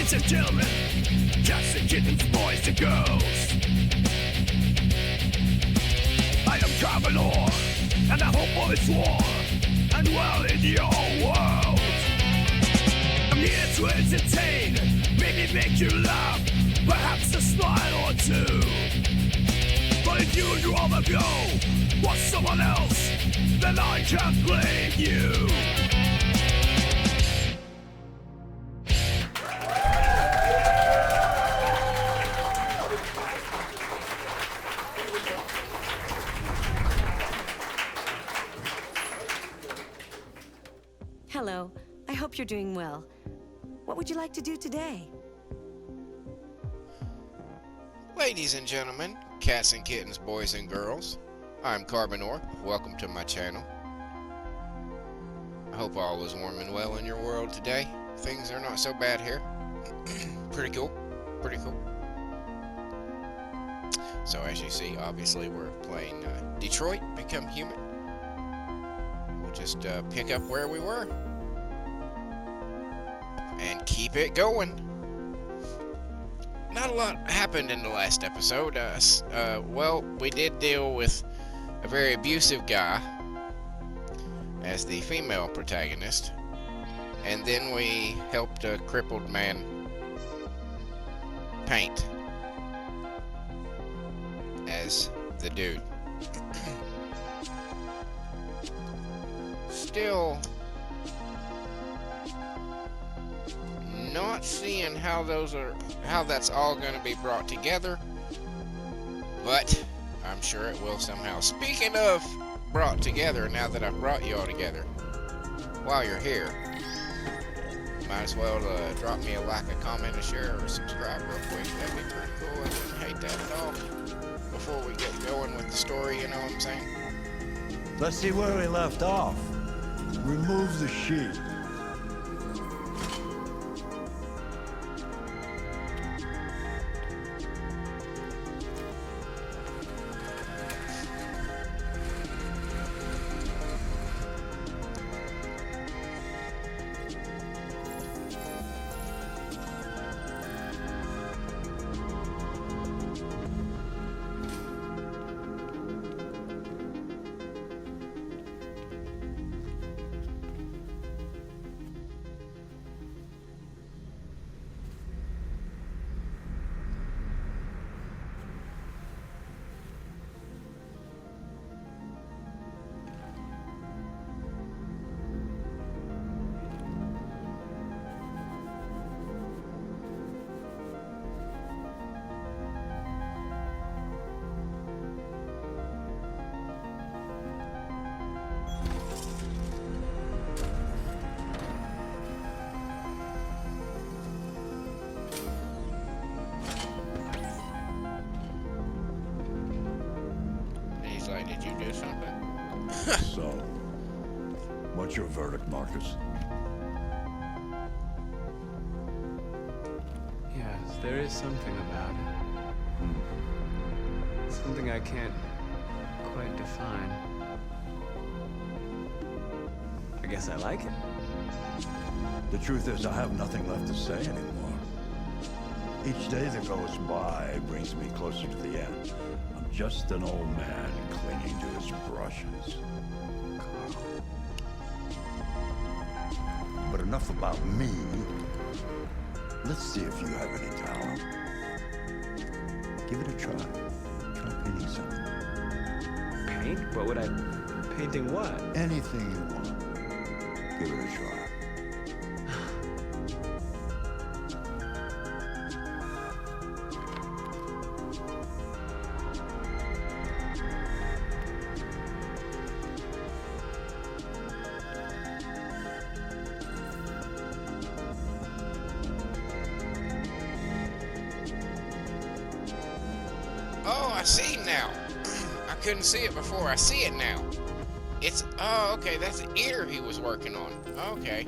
Ladies and gentlemen, cats and kittens, boys and girls. I am Carvenor, and I hope all is war and well in your world. I'm here to entertain, maybe make you laugh, perhaps a smile or two. But if you'd rather go watch someone else, then I can't blame you. Hello. I hope you're doing well. What would you like to do today? Ladies and gentlemen, cats and kittens, boys and girls, I'm Carvenor. Welcome to my channel. I hope all is warm and well in your world today. Things are not so bad here. Pretty cool. Pretty cool. So as you see, obviously we're playing Detroit Become Human. We'll just pick up where we were and keep it going. Not a lot happened in the last episode. Well, we did deal with a very abusive guy as the female protagonist, and then we helped a crippled man paint as the dude. Still not seeing how that's all going to be brought together, but I'm sure it will somehow. Speaking of brought together, now that I've brought you all together, while you're here, might as well drop me a like, a comment, a share, or a subscribe real quick. That'd be pretty cool. I wouldn't hate that at all. Before we get going with the story, you know what I'm saying? Let's see where we left off. Remove the sheet. Did you do something? So, what's your verdict, Marcus? Yes, there is something about it. Something I can't quite define. I guess I like it. The truth is, I have nothing left to say anymore. Each day that goes by brings me closer to the end. I'm just an old man clinging to his brushes. But enough about me. Let's see if you have any talent. Give it a try. Try painting something. Paint? What would I... Painting what? Anything you want. Give it a try. Oh, I see now. I couldn't see it before. I see it now. It's... Oh, okay. That's the ear he was working on. Okay.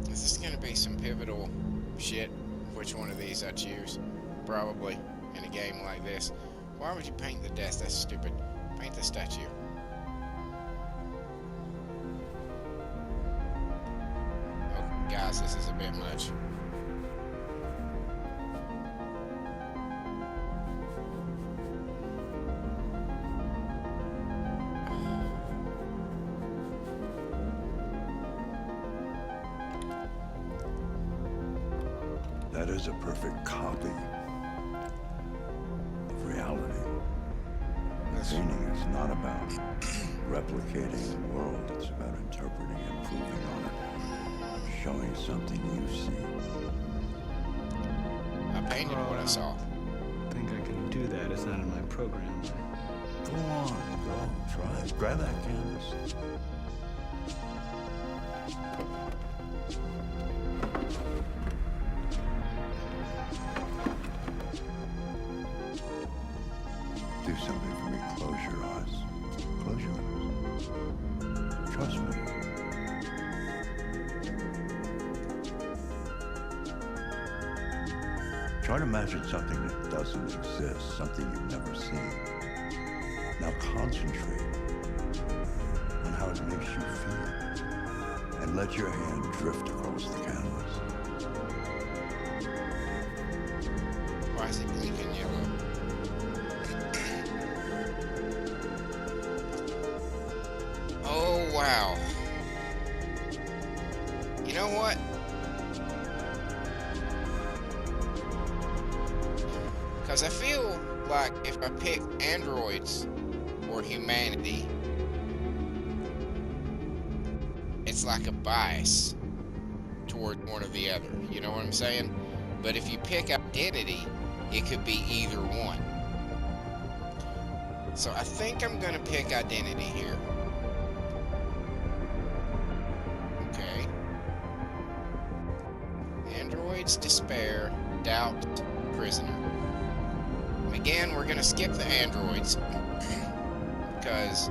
This is going to be some pivotal shit. Which one of these I choose. Probably. In a game like this. Why would you paint the desk? That's stupid. Paint the statue. Oh, guys, this is a bit much. That is a perfect copy of reality. The painting is not about replicating the world. It's about interpreting, improving on it, showing something you see. I painted what I saw. I think I can do that. It's not in my program. Go on, go, try it. Grab that canvas. Do something for me. Close your eyes. Close your eyes. Trust me. Try to imagine something that doesn't exist, something you've never seen. Now concentrate on how it makes you feel, and let your hand drift across the canvas. Why is it blinking yellow? Oh, wow. You know what? Because I feel like if I pick androids or humanity, it's like a bias toward one or the other. You know what I'm saying? But if you pick identity, it could be either one. So I think I'm going to pick identity here. Okay. Androids, despair, doubt, prisoner. Again, we're going to skip the androids because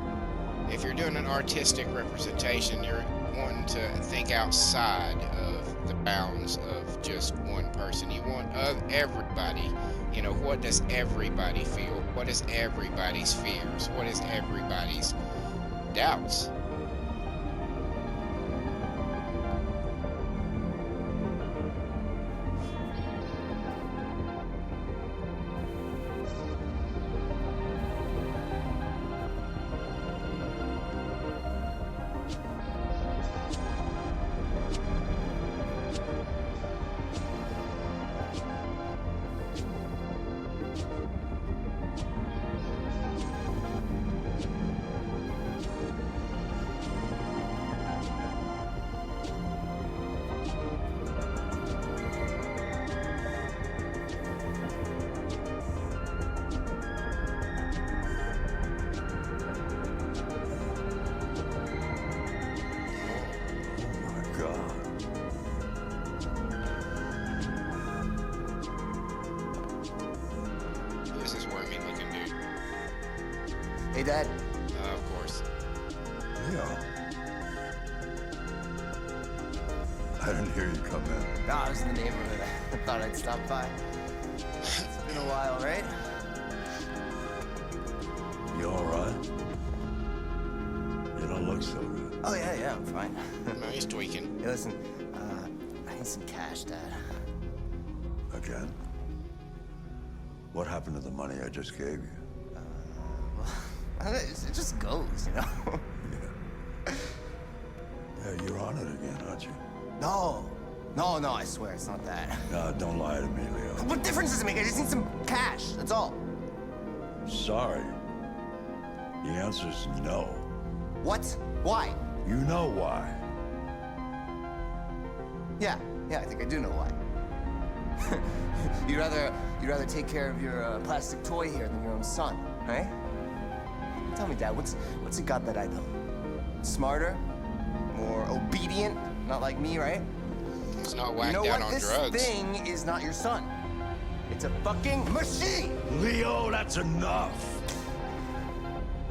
if you're doing an artistic representation, you're wanting to think outside of the bounds of just one person. You want everybody. You know, what does everybody feel? What is everybody's fears? What is everybody's doubts? Hey, Dad. Of course. Yeah. I didn't hear you come in. No, I was in the neighborhood. I thought I'd stop by. It's been a while, right? You all right? You don't look so good. Oh, yeah, I'm fine. No, he's tweaking. Hey, listen, I need some cash, Dad. Again? What happened to the money I just gave you? It just goes, you know? Yeah, you're on it again, aren't you? No, I swear, it's not that. No, don't lie to me, Leo. What difference does it make? I just need some cash, that's all. Sorry. The answer's no. What? Why? You know why. Yeah, I think I do know why. You'd rather take care of your plastic toy here than your own son, right? Tell me, Dad, what's it got that I don't? Smarter? More obedient? Not like me, right? He's not whacked You know out what? on This drugs. thing is not your son. It's a fucking machine! Leo, that's enough.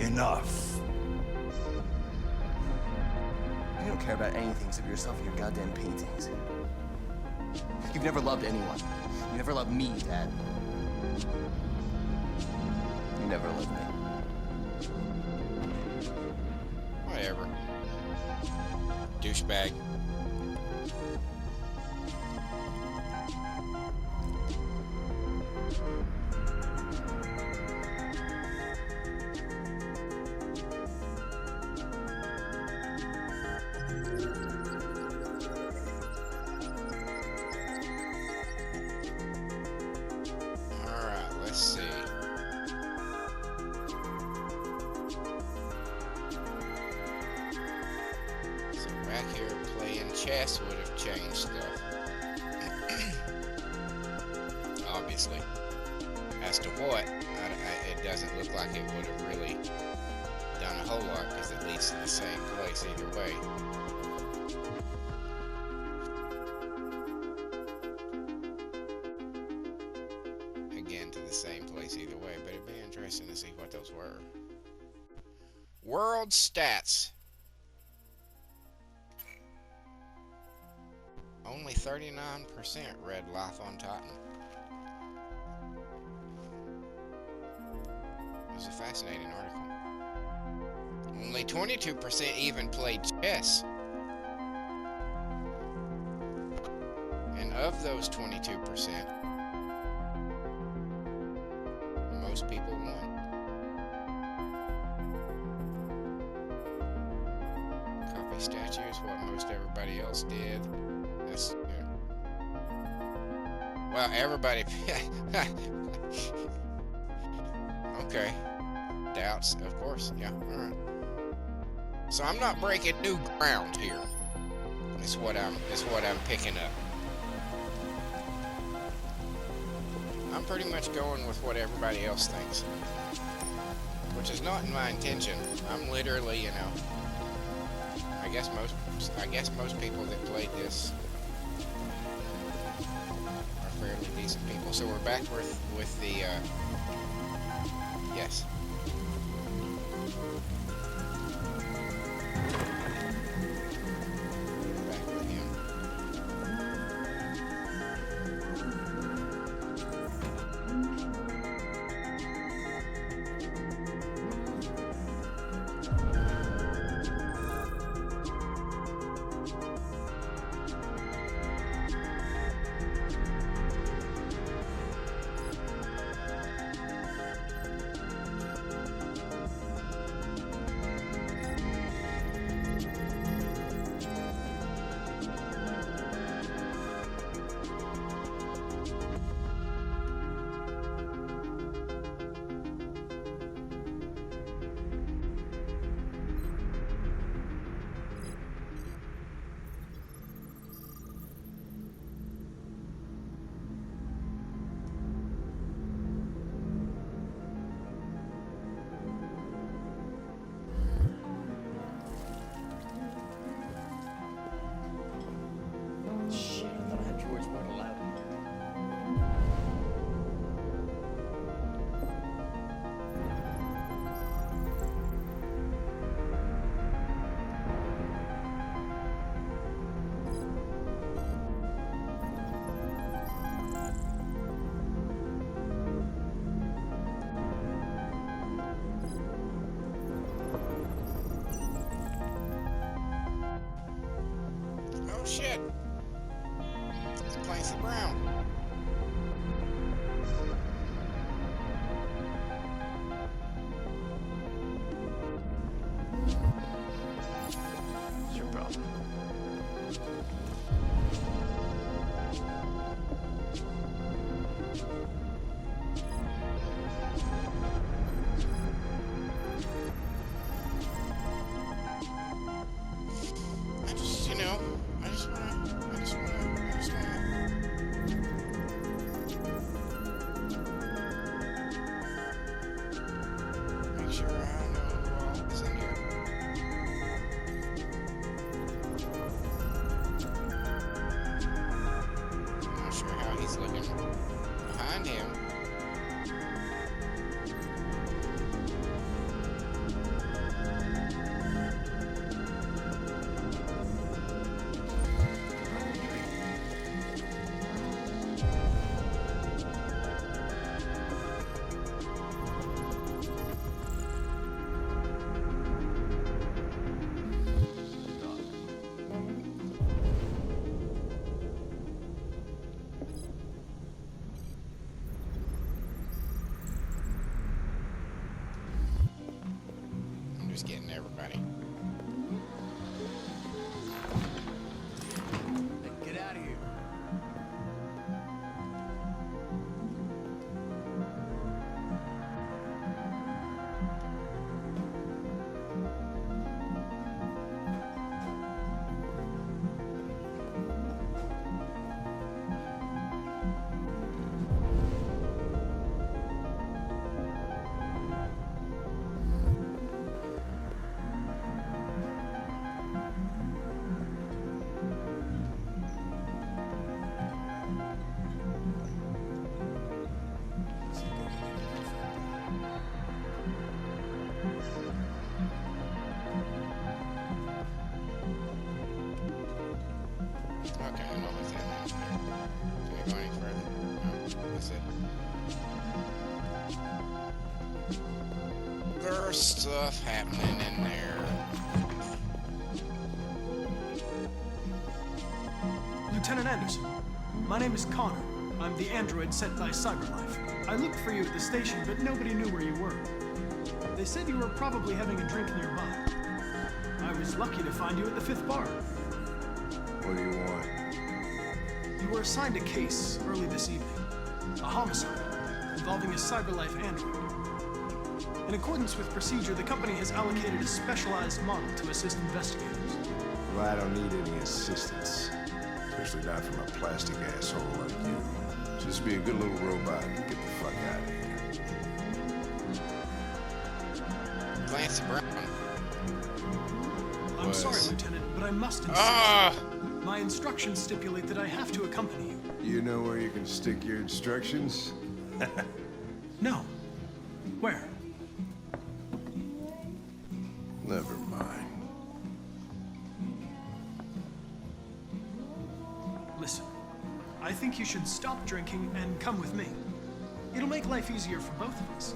Enough. You don't care about anything except yourself and your goddamn paintings. You've never loved anyone. You never loved me, Dad. You never loved me. Whatever. Douchebag. Alright, let's see. So back here playing chess would have changed stuff. Obviously. As to what, it doesn't look like it would have really done a whole lot because it leads to the same place either way. Again, to the same place either way, but it'd be interesting to see what those were. World stats. Only 39% read Life on Titan. It was a fascinating article. Only 22% even played chess. And of those 22%, most people won. Copy statues, what most everybody else did. That's good. Well, everybody. Okay. Doubts, of course. Yeah, alright. So I'm not breaking new ground here. Is what I'm picking up. I'm pretty much going with what everybody else thinks. Which is not in my intention. I'm literally, you know, I guess most people that played this are fairly decent people. So we're back with the yes. Back with him. was getting everybody. Get out of here. Okay, I know what's happening there. Can I go any further? No, that's it. There's stuff happening in there. Lieutenant Anderson, my name is Connor. I'm the android sent by CyberLife. I looked for you at the station, but nobody knew where you were. They said you were probably having a drink nearby. I was lucky to find you at the 5th bar. What do you want? You were assigned a case early this evening. A homicide involving a CyberLife android. In accordance with procedure, the company has allocated a specialized model to assist investigators. Well, I don't need any assistance. Especially not from a plastic asshole like you. Just be a good little robot and get the fuck out of here. Clancy Brown. I'm sorry, Lieutenant, but I must insist. My instructions stipulate that I have to accompany you. You know where you can stick your instructions? No. Where? Never mind. Listen, I think you should stop drinking and come with me. It'll make life easier for both of us.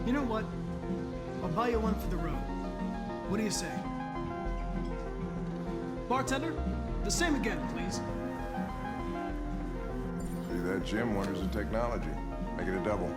You know what? I'll buy you one for the road. What do you say? Bartender, the same again, please. See that, Jim? Wonders of technology. Make it a double.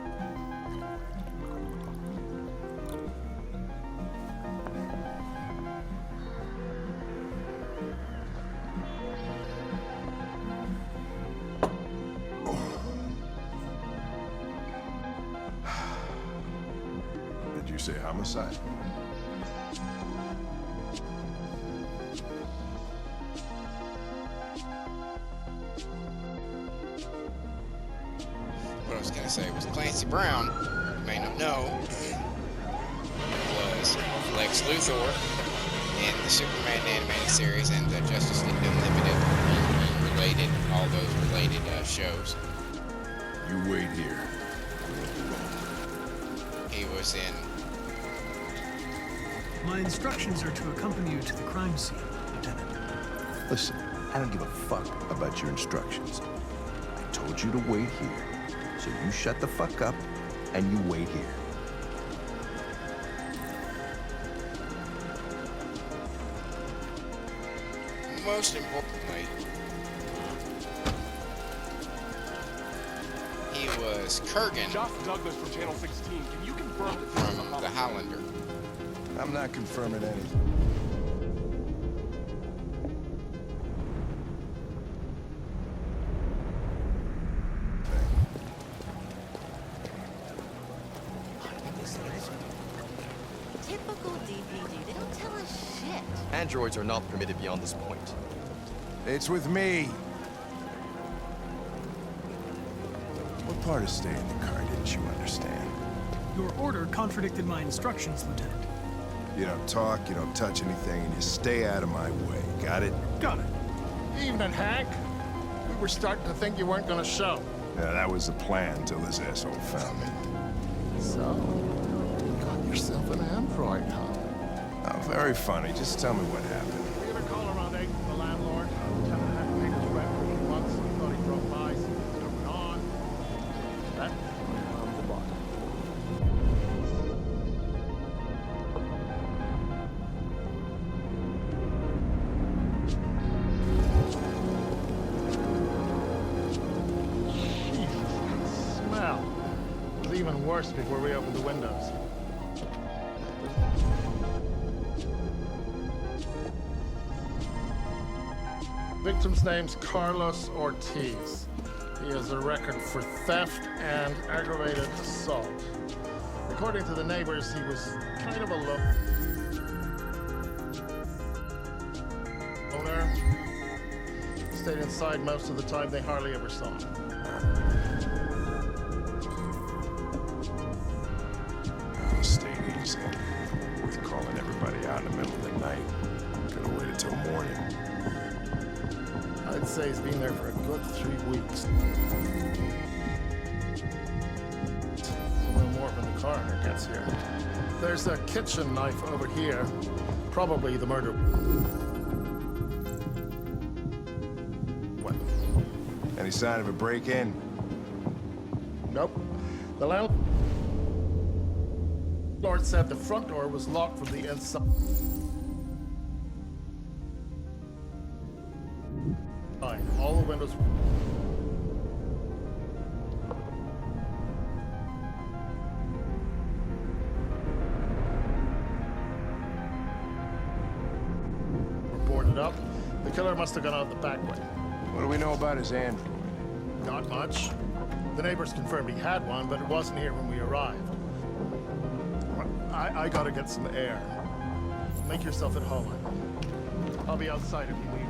Did you say homicide? What I was gonna say was Clancy Brown, you may not know, was Lex Luthor in the Superman animated series and the Justice League Unlimited, and related, all those related shows. You wait here. He was in. My instructions are to accompany you to the crime scene, Lieutenant. Listen, I don't give a fuck about your instructions. I told you to wait here. So you shut the fuck up and you wait here. Most importantly, he was Kurgan Josh Douglas from Channel 16. Can you confirm that this is from The Highlander. I'm not confirming anything. Typical DPD. They don't tell us shit. Androids are not permitted beyond this point. It's with me. What part of staying in the car didn't you understand? Your order contradicted my instructions, Lieutenant. You don't talk, you don't touch anything, and you stay out of my way. Got it? Got it. Evening, Hank. We were starting to think you weren't gonna show. Yeah, that was the plan until this asshole found me. So, you got yourself an android, huh? Oh, very funny. Just tell me what happened. We had a call around 8 from the landlord. Tenant hadn't paid his rent for a few months. He thought he drove by, see what was going on. That found the body. worse before we open the windows. Victim's name's Carlos Ortiz. He has a record for theft and aggravated assault. According to the neighbors, he was kind of a loner. Stayed inside most of the time. They hardly ever saw him. Oh, stay easy. Worth calling everybody out in the middle of the night. Could've waited till morning. I'd say he's been there for a good 3 weeks. We'll know more when the coroner gets here. There's a kitchen knife over here. Probably the murder weapon. Any sign of a break-in? Nope. The landlord said the front door was locked from the inside. All the windows. Were boarded up. The killer must have gone out the back way. What do we know about his android? Not much. The neighbors confirmed he had one, but it wasn't here when we arrived. I gotta get some air. Make yourself at home. I'll be outside if you need me.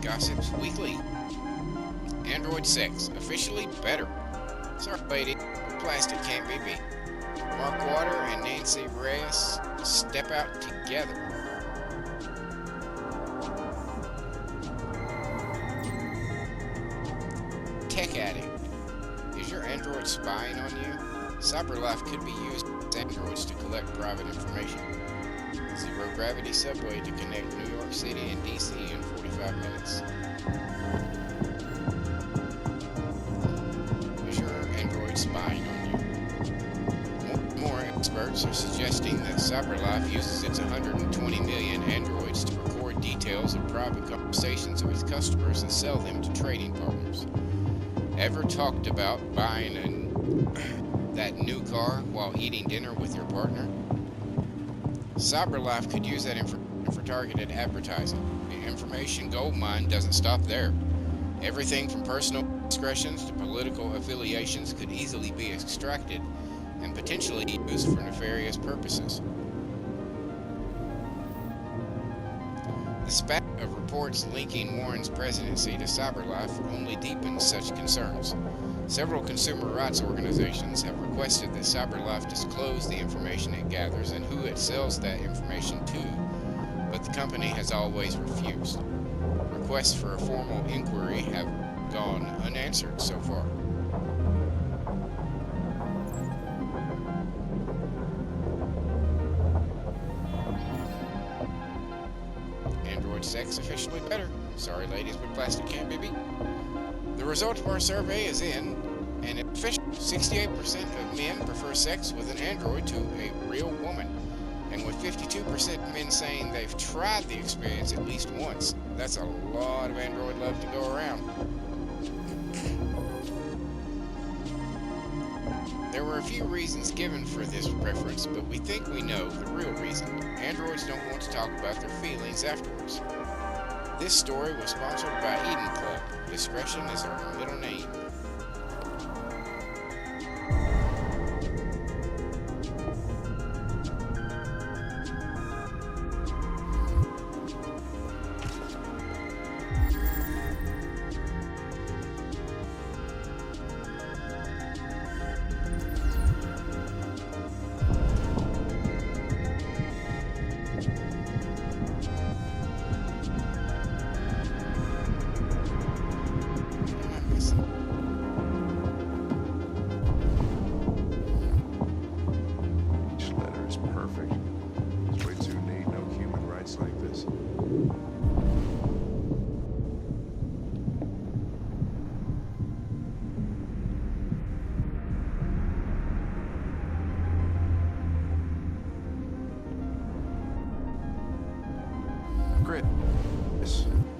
Gossips Weekly. Android 6, officially better. Sorry, lady, plastic can't be beat. Mark Water and Nancy Reyes step out together. Tech Addict. Is your android spying on you? CyberLife could be used as androids to collect private information. Zero gravity subway to connect New York City and DC in 45 minutes. Is your android spying on you? More experts are suggesting that CyberLife uses its 120 million androids to record detailed details of private conversations with customers and sell them to trading partners. Ever talked about buying that new car while eating dinner with your partner? CyberLife could use that information for targeted advertising. The information goldmine doesn't stop there. Everything from personal discretions to political affiliations could easily be extracted and potentially used for nefarious purposes. The spat of reports linking Warren's presidency to CyberLife only deepens such concerns. Several consumer rights organizations have requested that CyberLife disclose the information it gathers and who it sells that information to, but the company has always refused. Requests for a formal inquiry have gone unanswered so far. Android sex officially better. Sorry ladies, but plastic can't be beat. The result of our survey is in, and official 68% of men prefer sex with an android to a real woman, and with 52% of men saying they've tried the experience at least once. That's a lot of android love to go around. There were a few reasons given for this preference, but we think we know the real reason. Androids don't want to talk about their feelings afterwards. This story was sponsored by Eden Club. Discretion is our middle name.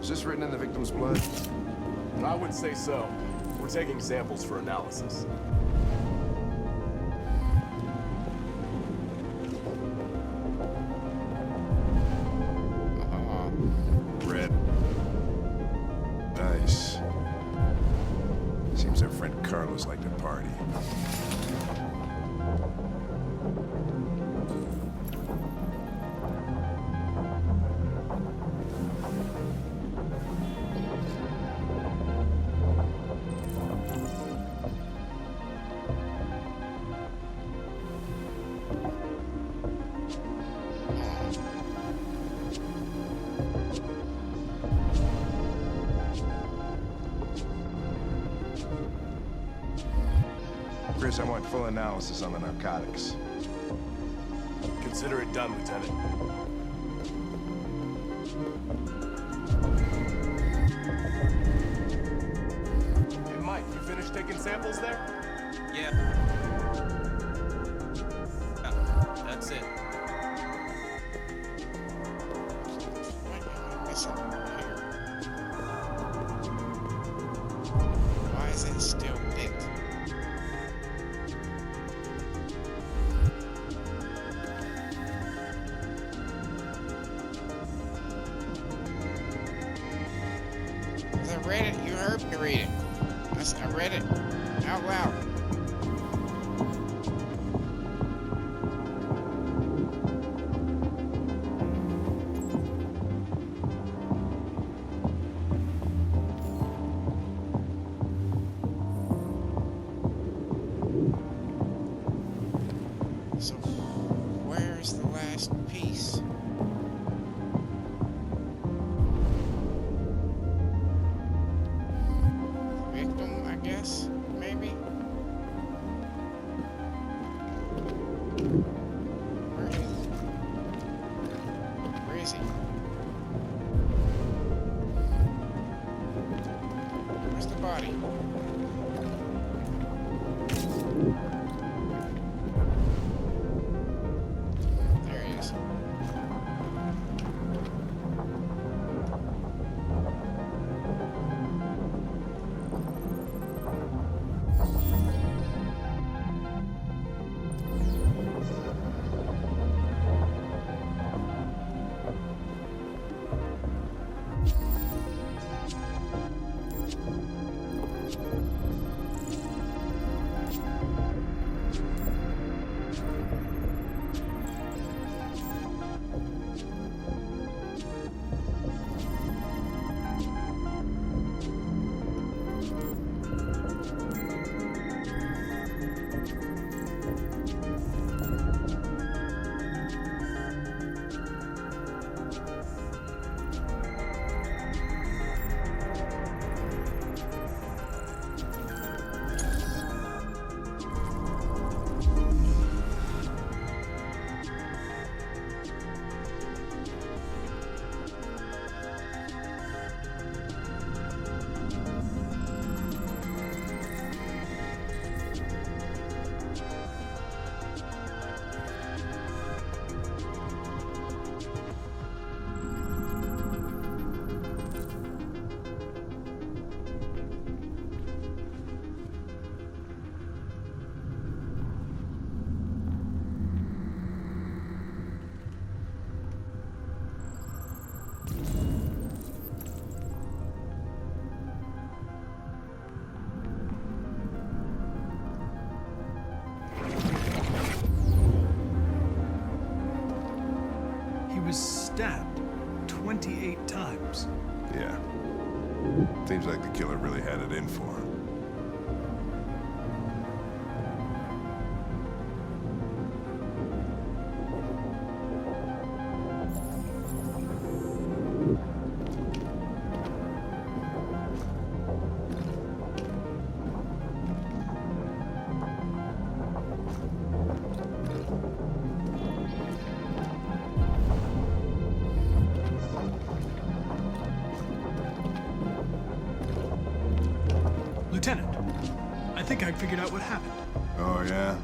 Is this written in the victim's blood? I would say so. We're taking samples for analysis. Red. Nice. Seems our friend Carlos liked to party. Chris, I want full analysis on the narcotics. Consider it done, Lieutenant. Hey, Mike, you finished taking samples there? Yeah. That's it. Why is it still lit? I read it. You heard me read it. I read it out loud. So, where's the last piece? Victim, I guess, maybe? stabbed 28 times. Yeah. Seems like the killer really had it in for him. Lieutenant, I think I figured out what happened. Oh, yeah?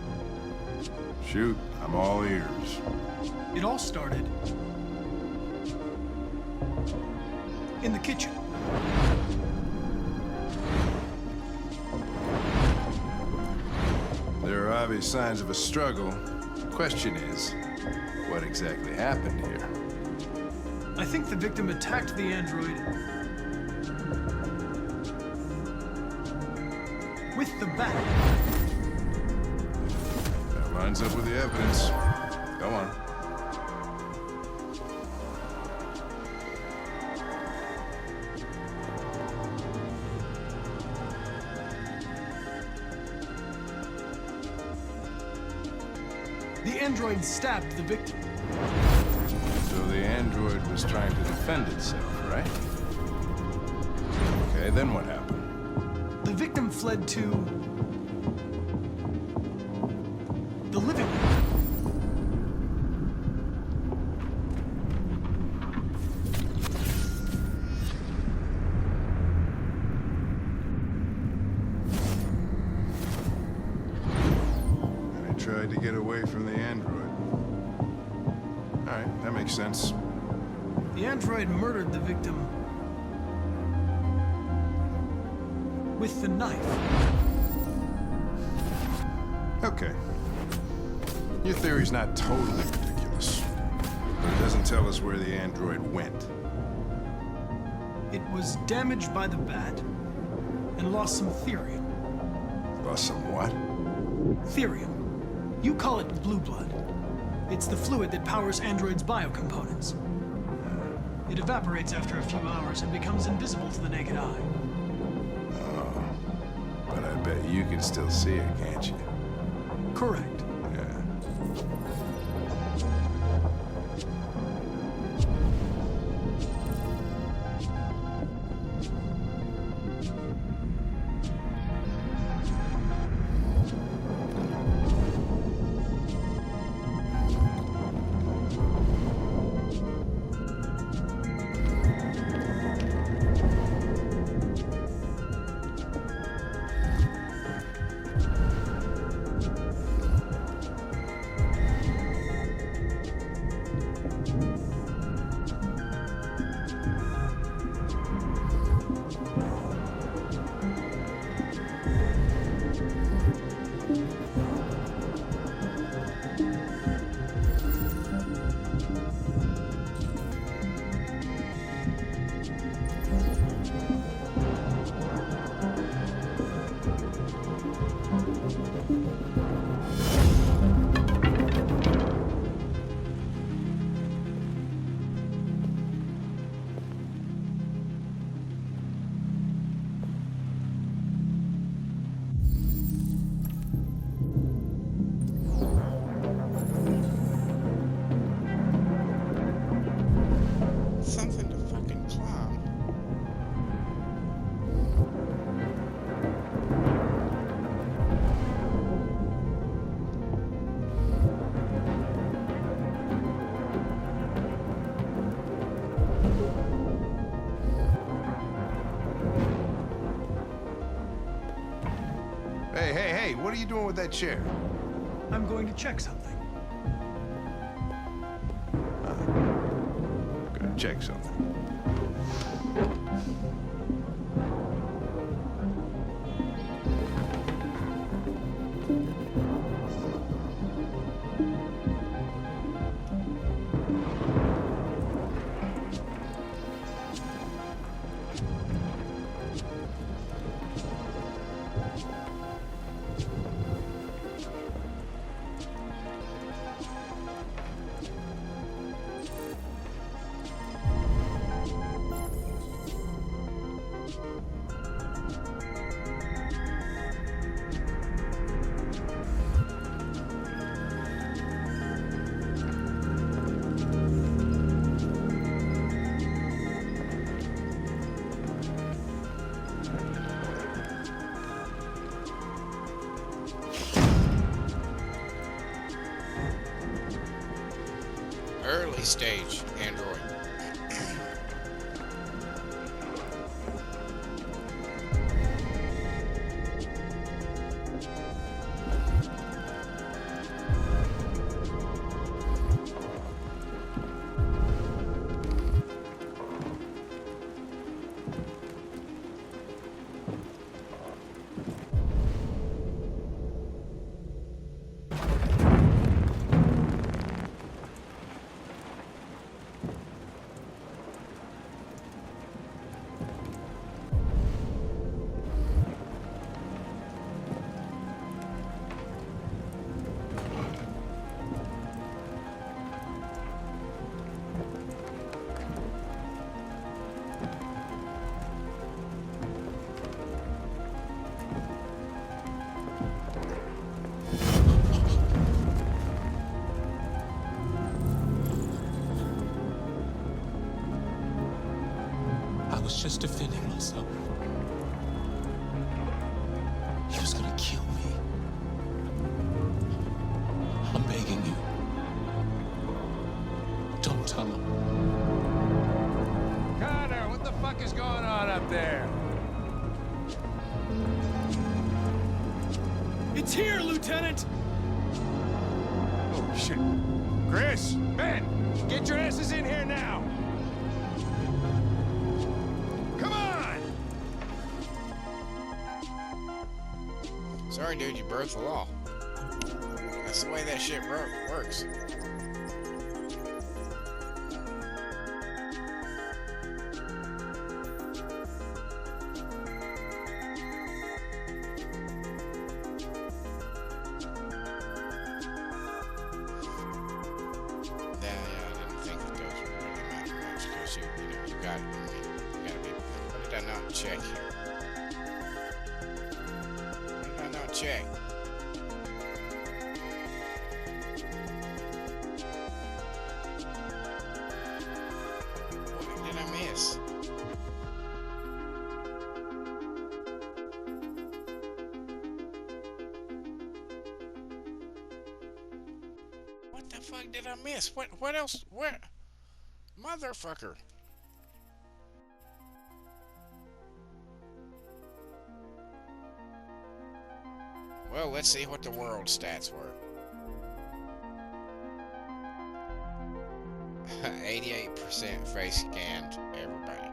Shoot, I'm all ears. It all started in the kitchen. There are obvious signs of a struggle. The question is, what exactly happened here? I think the victim attacked the android with the bat. That lines up with the evidence. Go on. The android stabbed the victim. So the android was trying to defend itself, right? Okay, then what happened? The victim fled to the living room. And he tried to get away from the android. All right, that makes sense. The android murdered the victim with the knife. Okay. Your theory's not totally ridiculous, but it doesn't tell us where the android went. It was damaged by the bat and lost some therium. Lost some what? Therium. You call it blue blood. It's the fluid that powers androids' biocomponents. It evaporates after a few hours and becomes invisible to the naked eye. But I bet you can still see it, can't you? Correct. Yeah. Something to fucking climb. Hey, what are you doing with that chair? I'm going to check something. Gonna check something. Please stage Android. I was just defending myself. He was gonna kill me. I'm begging you. Don't tell him. Connor, what the fuck is going on up there? It's here, Lieutenant! Oh, shit. Chris, Ben, get your asses in here now! Come on! Sorry, dude, you broke the law. That's the way that shit works. Check here. Why did I not check? What did I miss? What the fuck did I miss? What else? Where? Motherfucker. Well, let's see what the world stats were. 88% face scanned everybody.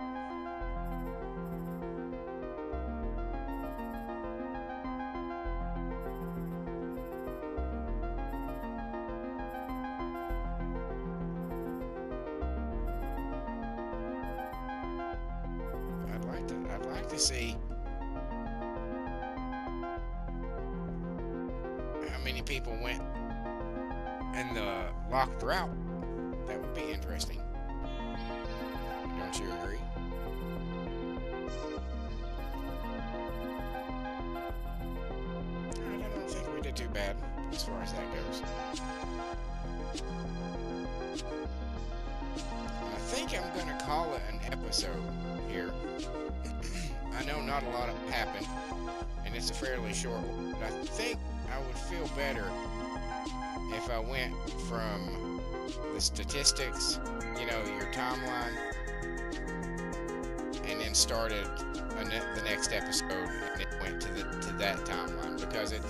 I'd like to see many people went in the locked route. That would be interesting. Don't you agree? I don't think we did too bad as far as that goes. I think I'm gonna call it an episode here. I know not a lot happened, and it's a fairly short one, but I think I would feel better if I went from the statistics, you know, your timeline, and then started the next episode and it went to that timeline, because it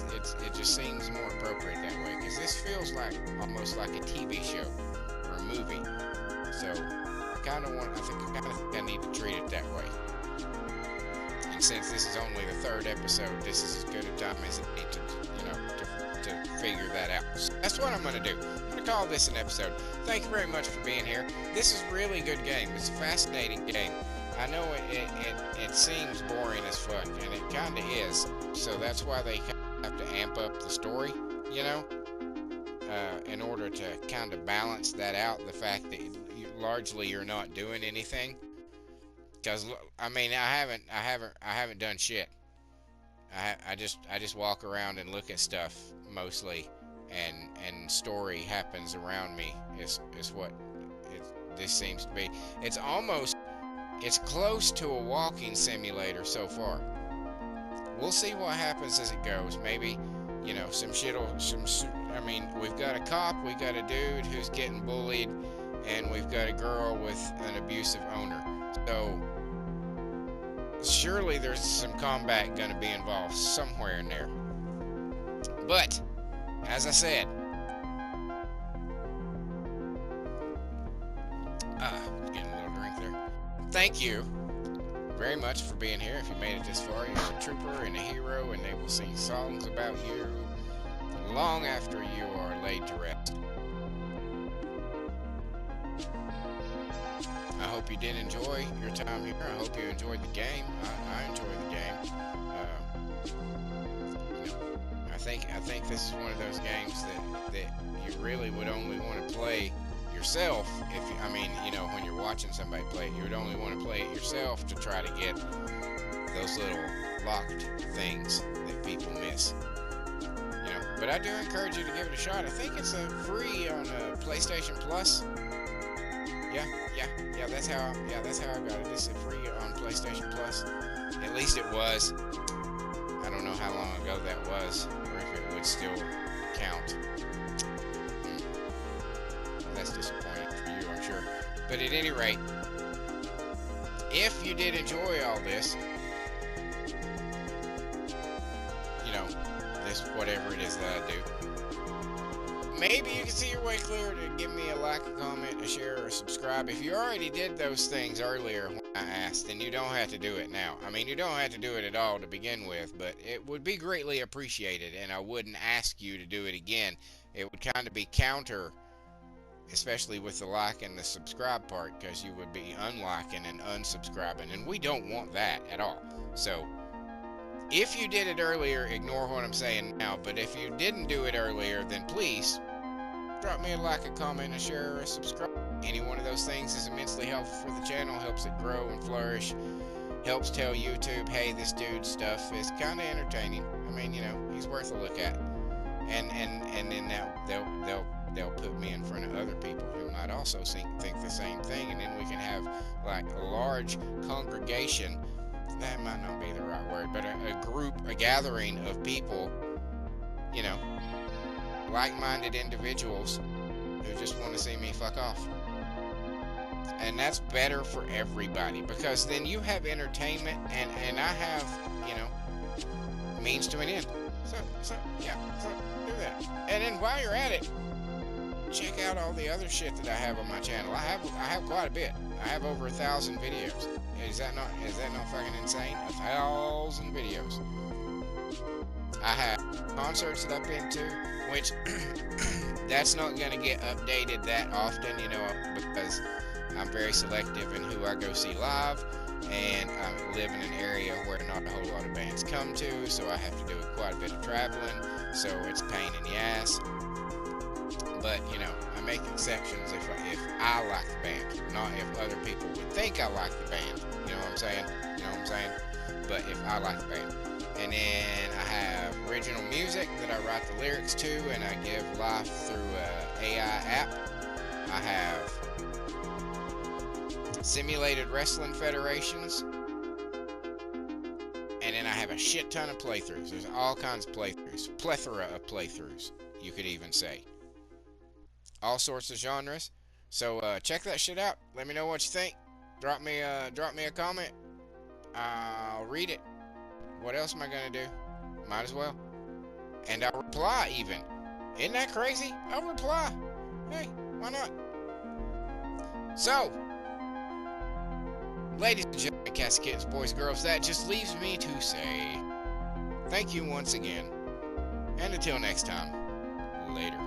just seems more appropriate that way, because this feels like almost like a TV show or a movie. So I think I need to treat it that way. And since this is only the third episode, this is as good a time as it needs to, you know, to figure that out. So that's what I'm going to do. I'm going to call this an episode. Thank you very much for being here. This is a really good game. It's a fascinating game. I know it seems boring as fuck, and it kind of is. So that's why they have to amp up the story, you know, in order to kind of balance that out. The fact that largely you're not doing anything. Because I mean, I haven't done shit. I just walk around and look at stuff mostly, and story happens around me. Is what this seems to be. It's close to a walking simulator so far. We'll see what happens as it goes. Maybe, you know, some shit'll I mean, we've got a cop, we got a dude who's getting bullied, and we've got a girl with an abusive owner. So surely there's some combat going to be involved somewhere in there. But as I said, getting a little drink there. Thank you very much for being here. If you made it this far, you're a trooper and a hero, and they will sing songs about you long after you are laid to rest. I hope you did enjoy your time here. I hope you enjoyed the game. I enjoyed the game. I think this is one of those games that you really would only want to play yourself. If you, I mean, you know, when you're watching somebody play it, you would only want to play it yourself to try to get those little locked things that people miss. You know, but I do encourage you to give it a shot. I think it's free on PlayStation Plus. Yeah, that's how I got it. It's free on PlayStation Plus. At least it was. I don't know how long ago that was, or if it would still count. That's disappointing for you, I'm sure. But at any rate, if you did enjoy all this, you know, this whatever it is that I do, maybe you can see your way clear to give me a like, a comment, a share, or a subscribe. If you already did those things earlier when I asked, then you don't have to do it now. I mean, you don't have to do it at all to begin with, but it would be greatly appreciated, and I wouldn't ask you to do it again. It would kind of be counter, especially with the like and the subscribe part, because you would be unliking and unsubscribing, and we don't want that at all. So if you did it earlier, ignore what I'm saying now, but if you didn't do it earlier, then please drop me a like, a comment, a share, or a subscribe. Any one of those things is immensely helpful for the channel, helps it grow and flourish, helps tell YouTube, hey, this dude's stuff is kind of entertaining. I mean, you know, he's worth a look at, and then they'll put me in front of other people who might also think the same thing, and then we can have like a large congregation. That might not be the right word, but a group, a gathering of people, you know, like-minded individuals who just want to see me fuck off. And that's better for everybody, because then you have entertainment, and I have, you know, means to an end. So do that. And then while you're at it, check out all the other shit that I have on my channel. I have quite a bit. I have over 1,000 videos. Is that not fucking insane? 1,000 videos. I have concerts that I've been to, which that's not gonna get updated that often, you know, because I'm very selective in who I go see live, and I live in an area where not a whole lot of bands come to, so I have to do quite a bit of traveling, so it's a pain in the ass. But, you know, I make exceptions if I like the band, not if other people would think I like the band. You know what I'm saying? But if I like the band. And then I have original music that I write the lyrics to, and I give life through an AI app. I have simulated wrestling federations. And then I have a shit ton of playthroughs. There's all kinds of playthroughs. Plethora of playthroughs, you could even say. All sorts of genres. So check that shit out. Let me know what you think. Drop me a comment. I'll read it. What else am I gonna do? Might as well. And I'll reply even. Isn't that crazy? I'll reply. Hey, why not? So, ladies and gentlemen, cats, kittens, boys, girls, that just leaves me to say thank you once again. And until next time, later.